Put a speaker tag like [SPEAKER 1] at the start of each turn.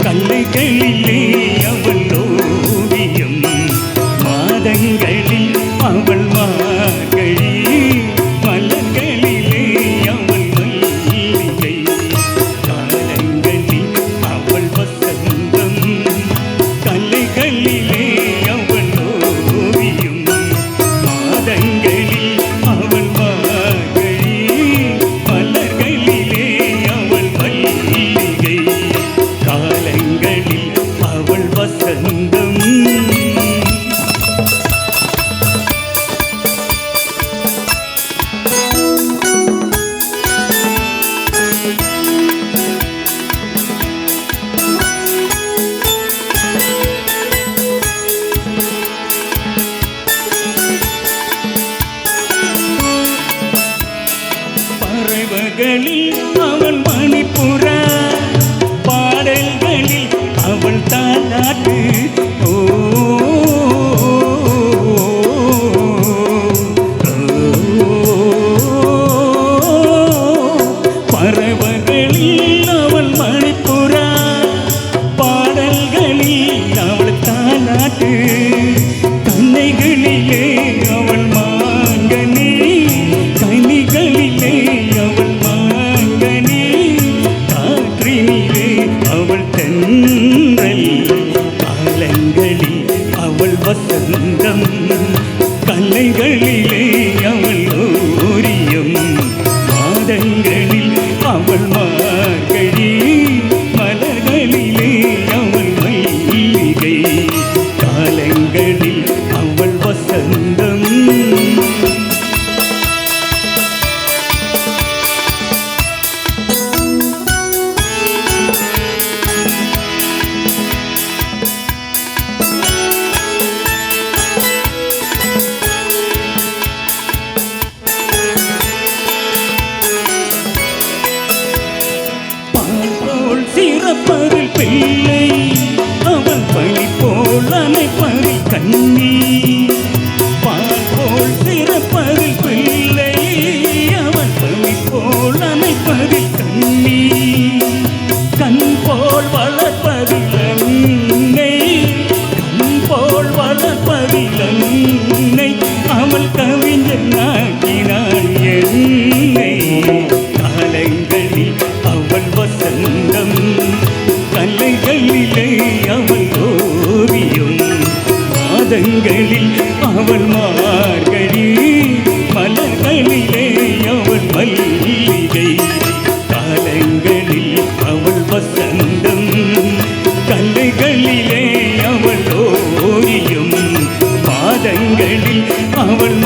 [SPEAKER 1] கல்லைகளிலே அவள் ஓவியம் மாதங்களில் அவள் மார்கழி மலர்களிலே அவள் மல்லிகை காலங்களில் அவள் வசந்தம் கல்லைகளிலே அவள் ஓவியம் மாதங்களில் அவள் மார்கழி மலர்களிலே அவள் மல்லிகை காலங்களில் அவள் வசந்தம். பறவைகளில் அவள் மணிப்புறா பாடல்களில் அவள் தாலாட்டு ஓ பறவைகளில் அவள் மணிப்புறா பாடல்களில் அவள் தாலாட்டு கண்ணைகளிலே அவள் மாங்கனி கனிகளிலே அவள் மாங்கனி காற்றினிலே அவள் தென்றல் காலங்களில் அவள் வசந்தம் கல்லைகளிலே அவள் ஓரியம் மாதங்களில் அவள் மார்கழி மலர்களிலே அவள் மல்லிகை காலங்களில் அவள் வசந்தம். பால் சிறப்பதில் பிள்ளை அவள் பழி போல் அணைப்பதில் கண்ணி பால் போல் சிறப்பதில் பிள்ளை அவள் பழி போல் அணைப்பதில் கண்ணி கண் போல் வளர்ப்பதில் அன்னை கண் போல் வளர்ப்பதில் அன்னை அவள் கவிஞனாக்கினாள் என்னை காலங்களில் அவள் வசந்தம் கல்லைகளிலே அவள் ஓவியம் மாதங்களில் அவள் மார்கழி மலர்களிலே அவள் மல்லிகை காலங்களில் அவள் வசந்தம் கல்லைகளிலே அவள் ஓவியம் மாதங்களில் அவள்